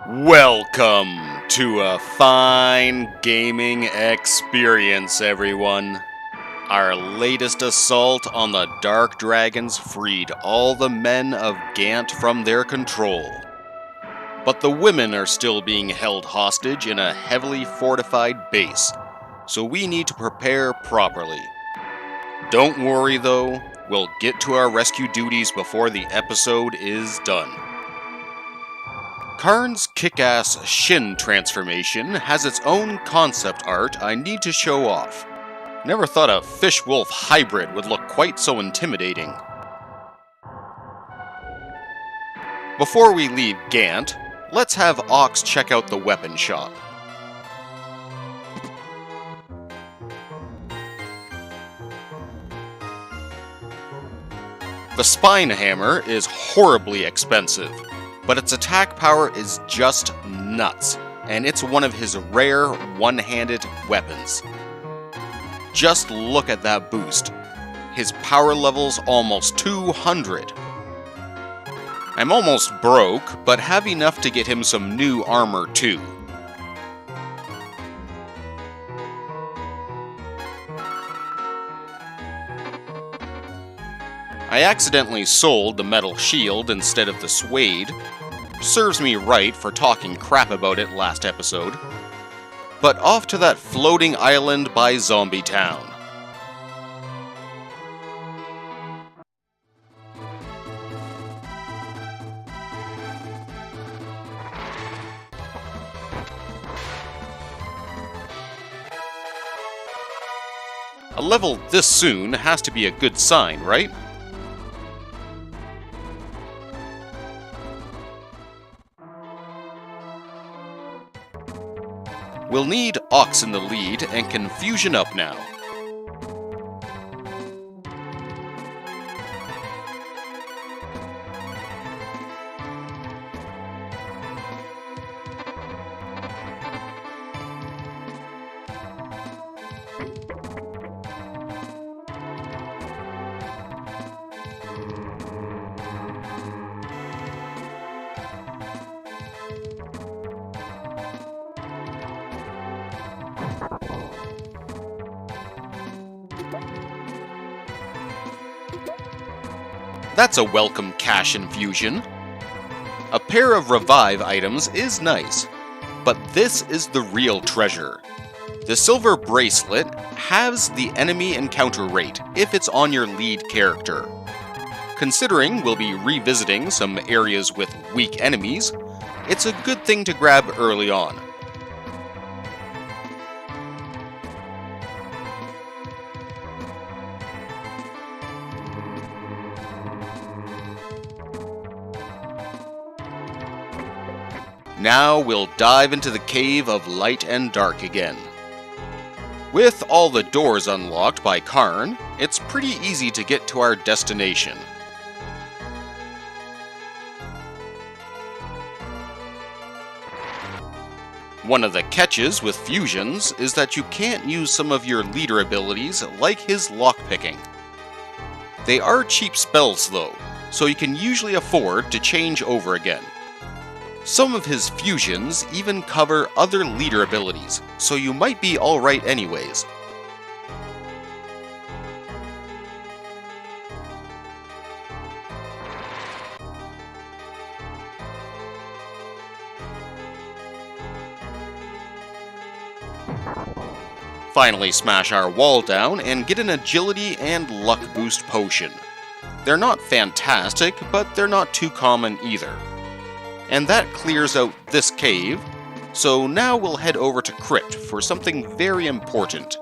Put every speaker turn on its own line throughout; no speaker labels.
Welcome to a fine gaming experience, everyone. Our latest assault on the Dark Dragons freed all the men of Gant from their control. But the women are still being held hostage in a heavily fortified base, so we need to prepare properly. Don't worry though, we'll get to our rescue duties before the episode is done. Karn's kick-ass Shin transformation has its own concept art I need to show off. Never thought a fish-wolf hybrid would look quite so intimidating. Before we leave Gant, let's have Ox check out the weapon shop. The Spine Hammer is horribly expensive, but its attack power is just nuts, and it's one of his rare one-handed weapons. Just look at that boost. His power level's almost 200. I'm almost broke, but have enough to get him some new armor too. I accidentally sold the metal shield instead of the suede. Serves me right for talking crap about it last episode. But off to that floating island by Zombie Town. A level this soon has to be a good sign, right? We'll need Ox in the lead and Confusion up now. That's a welcome cash infusion. A pair of revive items is nice, but this is the real treasure. The silver bracelet halves the enemy encounter rate if it's on your lead character. Considering we'll be revisiting some areas with weak enemies, it's a good thing to grab early on. Now we'll dive into the Cave of Light and Dark again. With all the doors unlocked by Karn, it's pretty easy to get to our destination. One of the catches with fusions is that you can't use some of your leader abilities like his lockpicking. They are cheap spells though, so you can usually afford to change over again. Some of his fusions even cover other leader abilities, so you might be alright anyways. Finally smash our wall down and get an agility and luck boost potion. They're not fantastic, but they're not too common either. And that clears out this cave, so now we'll head over to Crypt for something very important.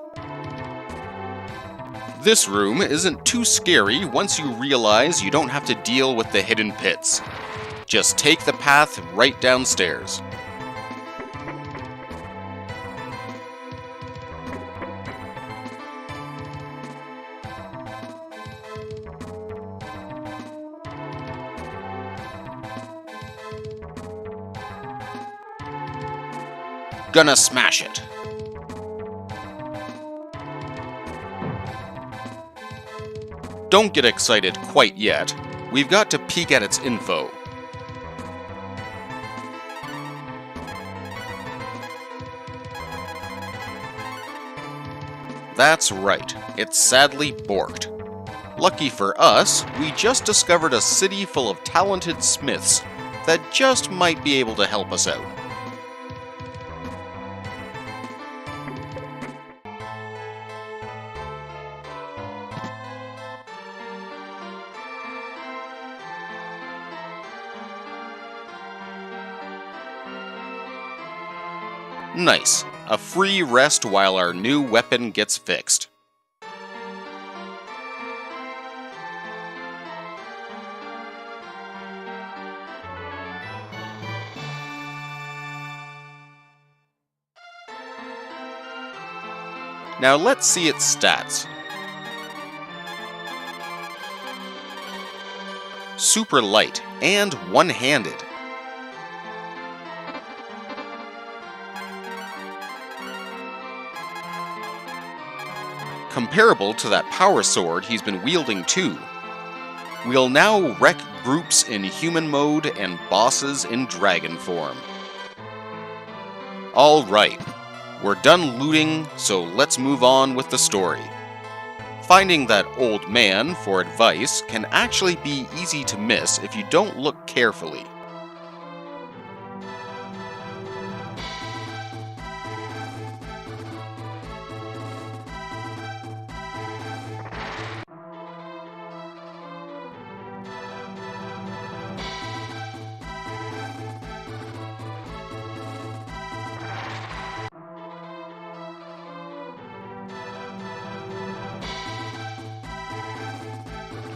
This room isn't too scary once you realize you don't have to deal with the hidden pits. Just take the path right downstairs. Gonna smash it. Don't get excited quite yet. We've got to peek at its info. That's right, it's sadly borked. Lucky for us, we just discovered a city full of talented smiths that just might be able to help us out. Nice, a free rest while our new weapon gets fixed. Now let's see its stats. Super light and one-handed. Comparable to that power sword he's been wielding too. We'll now wreck groups in human mode and bosses in dragon form. Alright, we're done looting, so let's move on with the story. Finding that old man for advice can actually be easy to miss if you don't look carefully.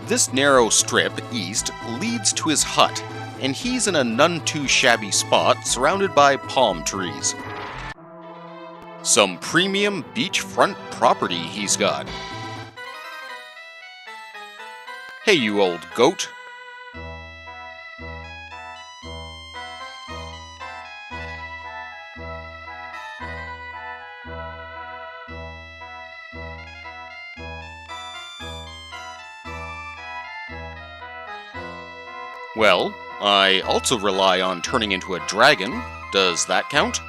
This narrow strip east leads to his hut, and he's in a none too shabby spot surrounded by palm trees. Some premium beachfront property he's got. Hey, you old goat. Well, I also rely on turning into a dragon. Does that count?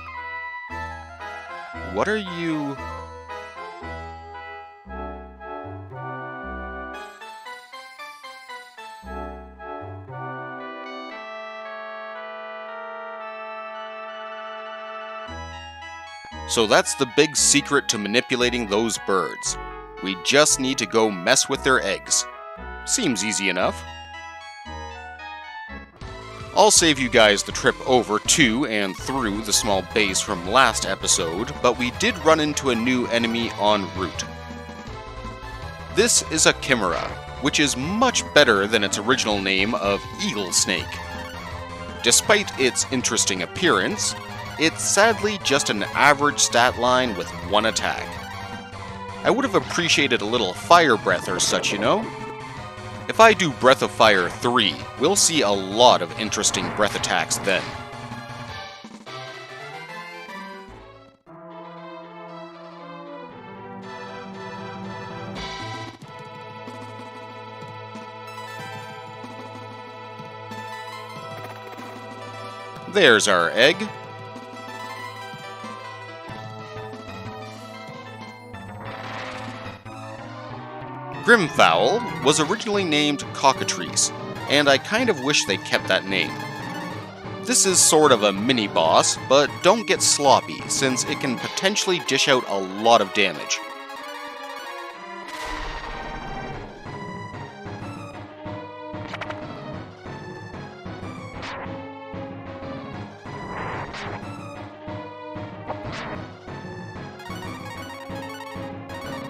What are you... So that's the big secret to manipulating those birds. We just need to go mess with their eggs. Seems easy enough. I'll save you guys the trip over to and through the small base from last episode, but we did run into a new enemy en route. This is a chimera, which is much better than its original name of eagle snake. Despite its interesting appearance, it's sadly just an average stat line with one attack. I would have appreciated a little fire breath or such, you know? If I do Breath of Fire 3, we'll see a lot of interesting breath attacks then. There's our egg. GrimFowl was originally named Cockatrice, and I kind of wish they kept that name. This is sort of a mini-boss, but don't get sloppy, since it can potentially dish out a lot of damage.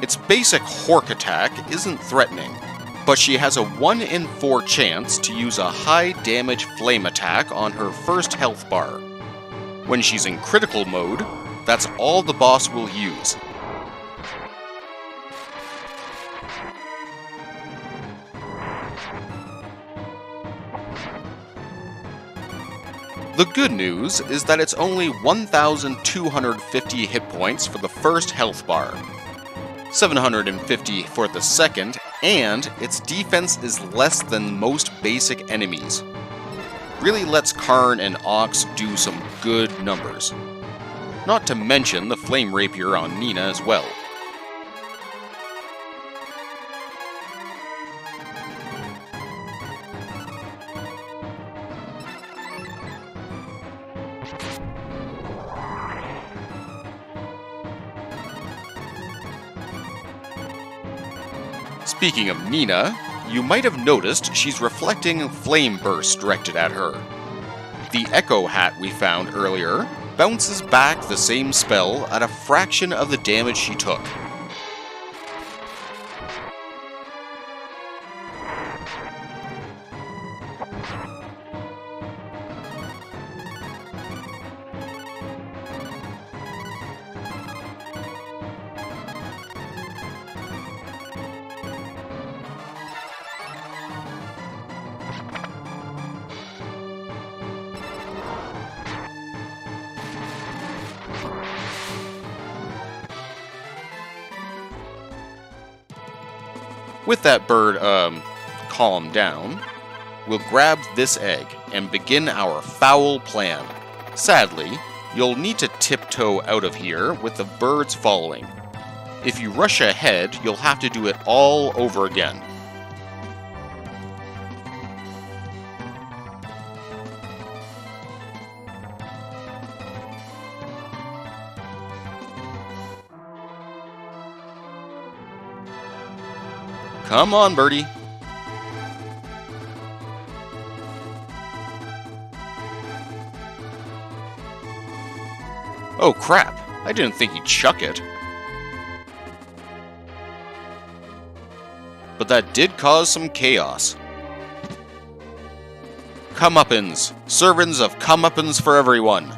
Its basic Hork attack isn't threatening, but she has a 1 in 4 chance to use a high damage flame attack on her first health bar. When she's in critical mode, that's all the boss will use. The good news is that it's only 1,250 hit points for the first health bar, 750 for the second, and its defense is less than most basic enemies. Really lets Karn and Ox do some good numbers. Not to mention the Flame Rapier on Nina as well. Speaking of Nina, you might have noticed she's reflecting flame bursts directed at her. The Echo Hat we found earlier bounces back the same spell at a fraction of the damage she took. With that bird, calmed down, we'll grab this egg and begin our foul plan. Sadly, you'll need to tiptoe out of here with the birds following. If you rush ahead, you'll have to do it all over again. Come on, birdie. Oh crap, I didn't think he'd chuck it. But that did cause some chaos. Comeuppance. Servants of comeuppance for everyone.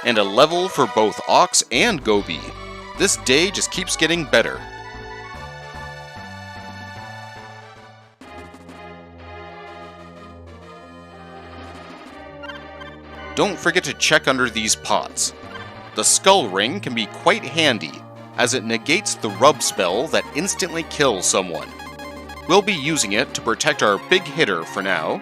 And a level for both Ox and Gobi. This day just keeps getting better. Don't forget to check under these pots. The Skull Ring can be quite handy, as it negates the rub spell that instantly kills someone. We'll be using it to protect our big hitter for now.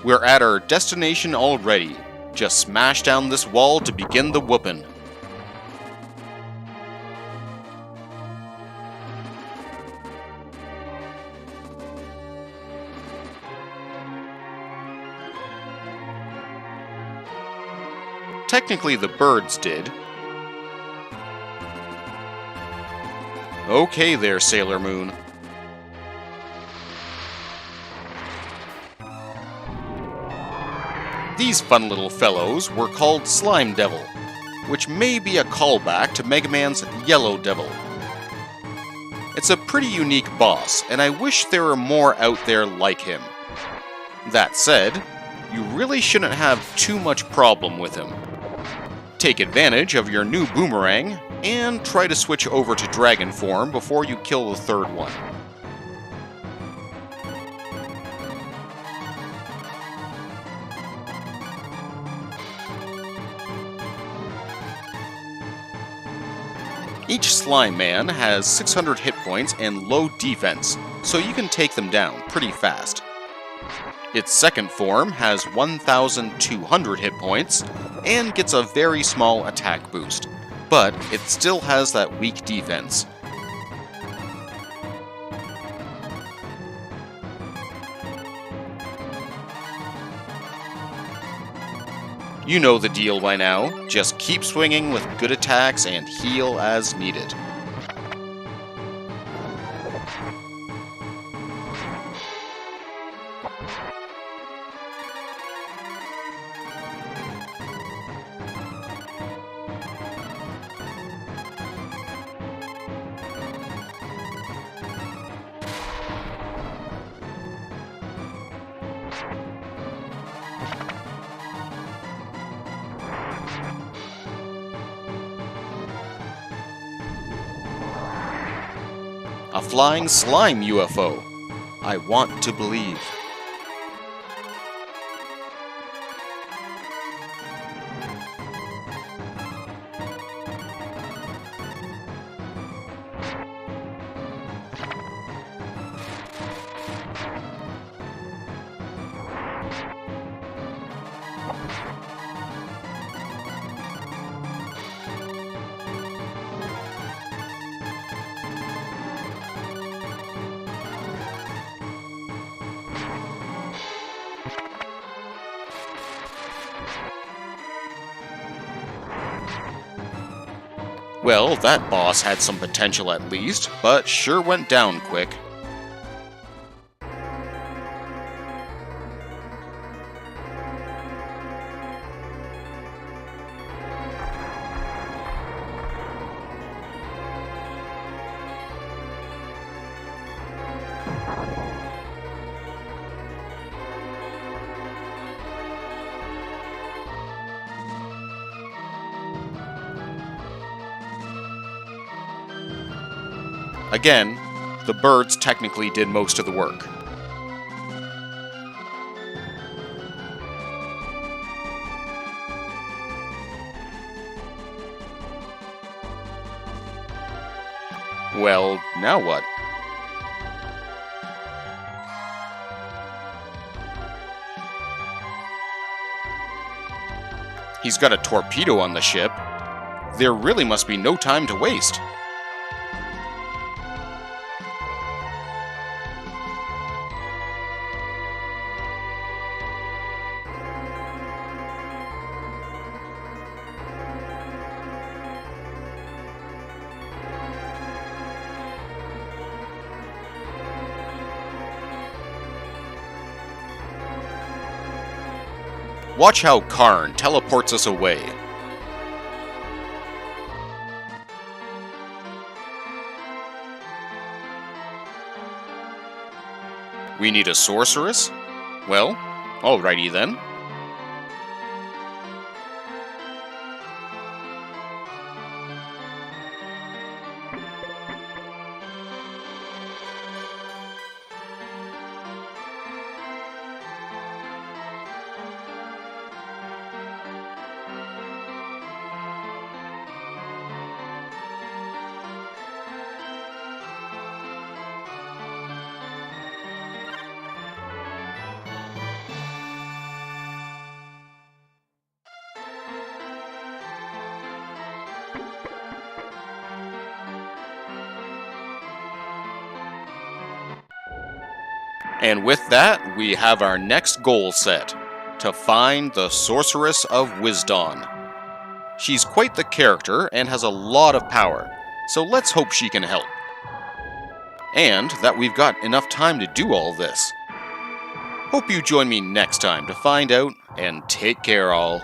We're at our destination already. Just smash down this wall to begin the whoopin'. Technically the birds did. Okay there, Sailor Moon. These fun little fellows were called Slime Devil, which may be a callback to Mega Man's Yellow Devil. It's a pretty unique boss, and I wish there were more out there like him. That said, you really shouldn't have too much problem with him. Take advantage of your new boomerang, and try to switch over to dragon form before you kill the third one. Each Slime Man has 600 hit points and low defense, so you can take them down pretty fast. Its second form has 1,200 hit points and gets a very small attack boost, but it still has that weak defense. You know the deal by now, just keep swinging with good attacks and heal as needed. A flying slime UFO. I want to believe. Well, that boss had some potential at least, but sure went down quick. Again, the birds technically did most of the work. Well, now what? He's got a torpedo on the ship. There really must be no time to waste. Watch how Karn teleports us away. We need a sorceress? Well, alrighty then. And with that, we have our next goal set, to find the Sorceress of Wisdom. She's quite the character and has a lot of power, so let's hope she can help. And that we've got enough time to do all this. Hope you join me next time to find out, and take care all.